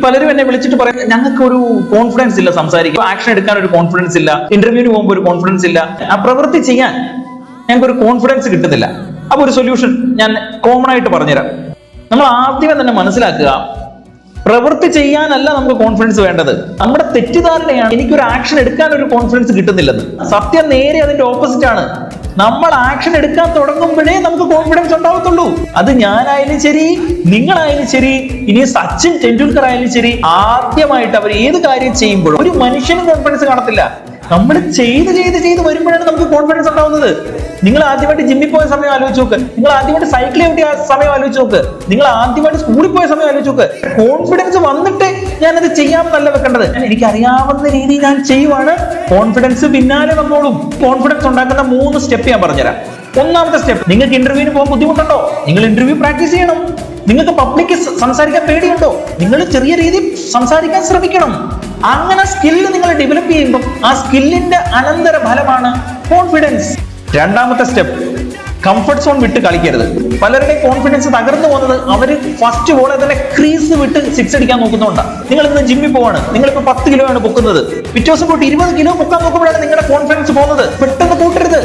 പലരും എന്നെ വിളിച്ചിട്ട് പറയും, ഞങ്ങൾക്ക് ഒരു കോൺഫിഡൻസ് ഇല്ല സംസാരിക്കും, ആക്ഷൻ എടുക്കാൻ ഒരു കോൺഫിഡൻസ് ഇല്ല, ഇന്റർവ്യൂവിന് പോകുമ്പോൾ ഒരു കോൺഫിഡൻസ് ഇല്ല, ആ പ്രവൃത്തി ചെയ്യാൻ ഞങ്ങൾക്ക് ഒരു കോൺഫിഡൻസ് കിട്ടുന്നില്ല. അപ്പൊ ഒരു സൊല്യൂഷൻ ഞാൻ കോമൺ ആയിട്ട് പറഞ്ഞുതരാം. നമ്മൾ ആദ്യമേ തന്നെ മനസ്സിലാക്കുക, പ്രവൃത്തി ചെയ്യാനല്ല നമുക്ക് കോൺഫിഡൻസ് വേണ്ടത്. നമ്മുടെ തെറ്റിദ്ധാരണയാണ് എനിക്കൊരു ആക്ഷൻ എടുക്കാൻ ഒരു കോൺഫിഡൻസ് കിട്ടുന്നില്ലെന്ന്. സത്യം നേരെ അതിന്റെ ഓപ്പോസിറ്റ് ആണ്. നമ്മൾ ആക്ഷൻ എടുക്കാൻ തുടങ്ങുമ്പോഴേ നമുക്ക് കോൺഫിഡൻസ് ഉണ്ടാവത്തുള്ളൂ. അത് ഞാനായാലും ശരി, നിങ്ങളായാലും ശരി, ഇനി സച്ചിൻ ടെണ്ടുൽക്കർ ആയാലും ശരി, ആദ്യമായിട്ട് അവർ ഏത് കാര്യം ചെയ്യുമ്പോഴും ഒരു മനുഷ്യനും കോൺഫിഡൻസ് കാണത്തില്ല. നമ്മൾ ചെയ്ത് വരുമ്പോഴാണ് നമുക്ക് കോൺഫിഡൻസ് ഉണ്ടാവുന്നത്. നിങ്ങൾ ആദ്യമായിട്ട് ജിമ്മിൽ പോയ സമയം ആലോചിച്ച് നോക്ക്, നിങ്ങൾ ആദ്യമായിട്ട് സൈക്കിൾ ചവിട്ടിയ സമയം ആലോചിച്ച് നോക്ക്, നിങ്ങൾ ആദ്യമായിട്ട് സ്കൂളിൽ പോയ സമയം ആലോചിച്ച് നോക്ക്. കോൺഫിഡൻസ് വന്നിട്ട് ഞാനത് ചെയ്യാമെന്നല്ല വെക്കേണ്ടത്. എനിക്ക് അറിയാവുന്ന രീതിയിൽ ഞാൻ ചെയ്യുവാണ്, കോൺഫിഡൻസ് പിന്നാലെ വന്നോളും. കോൺഫിഡൻസ് ഉണ്ടാക്കുന്ന 3 സ്റ്റെപ്പ് ഞാൻ പറഞ്ഞുതരാം. ഒന്നാമത്തെ സ്റ്റെപ്പ്, നിങ്ങൾക്ക് ഇന്റർവ്യൂവിന് പോകാൻ ബുദ്ധിമുട്ടുണ്ടോ? നിങ്ങൾ ഇന്റർവ്യൂ പ്രാക്ടീസ് ചെയ്യണം. നിങ്ങൾക്ക് പബ്ലിക് സംസാരിക്കാൻ പേടിയുണ്ടോ? നിങ്ങൾ ചെറിയ രീതിയിൽ സംസാരിക്കാൻ ശ്രമിക്കണം. അങ്ങനെ സ്കില്ല് നിങ്ങൾ ഡെവലപ്പ് ചെയ്യുമ്പോൾ ആ സ്കില്ലിന്റെ അനന്തര ഫലമാണ് കോൺഫിഡൻസ്. രണ്ടാമത്തെ സ്റ്റെപ്പ്, കംഫർട്ട് സോൺ വിട്ട് കളിക്കരുത്. പലരുടെയും കോൺഫിഡൻസ് തകർന്നു പോകുന്നത് അവര് ഫസ്റ്റ് ബോൾ തന്നെ ക്രീസ് വിട്ട് 6 അടിക്കാൻ നോക്കുന്നതുകൊണ്ടാണ്. നിങ്ങൾ ഇന്ന് ജിമ്മിൽ പോവാണ്, നിങ്ങളിപ്പോ 10 കിലോ ആണ് പൊക്കുന്നത്, പിറ്റേ ദിവസം പോയിട്ട് 20 കിലോ പൊക്കാൻ നോക്കുമ്പോഴാണ് നിങ്ങളുടെ കോൺഫിഡൻസ് പോകുന്നത്. പെട്ടെന്ന് കൂട്ടരുത്.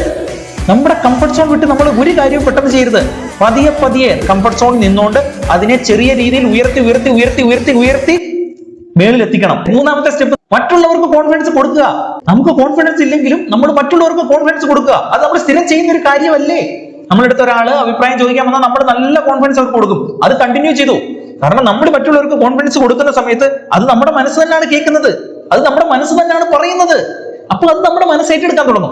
നമ്മുടെ കംഫർട്ട് സോൺ വിട്ട് നമ്മൾ ഒരു കാര്യവും പെട്ടെന്ന് ചെയ്യരുത്. പതിയെ കംഫർട്ട് സോണിൽ നിന്നുകൊണ്ട് അതിനെ ചെറിയ രീതിയിൽ ഉയർത്തി മേളിലെത്തിക്കണം. മൂന്നാമത്തെ സ്റ്റെപ്പ്, മറ്റുള്ളവർക്ക് കോൺഫിഡൻസ് കൊടുക്കുക. നമുക്ക് കോൺഫിഡൻസ് ഇല്ലെങ്കിലും നമ്മൾ മറ്റുള്ളവർക്ക് കോൺഫിഡൻസ് കൊടുക്കുക. അത് നമ്മൾ സ്ഥിരം ചെയ്യുന്ന ഒരു കാര്യമല്ലേ? നമ്മളെടുത്ത ഒരാള് അഭിപ്രായം ചോദിക്കാൻ വന്നാൽ നമ്മൾ നല്ല കോൺഫിഡൻസ് അവർക്ക് കൊടുക്കും. അത് കണ്ടിന്യൂ ചെയ്തു. കാരണം നമ്മൾ മറ്റുള്ളവർക്ക് കോൺഫിഡൻസ് കൊടുക്കുന്ന സമയത്ത് അത് നമ്മുടെ മനസ്സ് തന്നെയാണ് കേൾക്കുന്നത്, അത് നമ്മുടെ മനസ്സ് തന്നെയാണ് പറയുന്നത്. അപ്പൊ അത് നമ്മുടെ മനസ്സ് ഏറ്റെടുക്കാൻ തുടങ്ങും.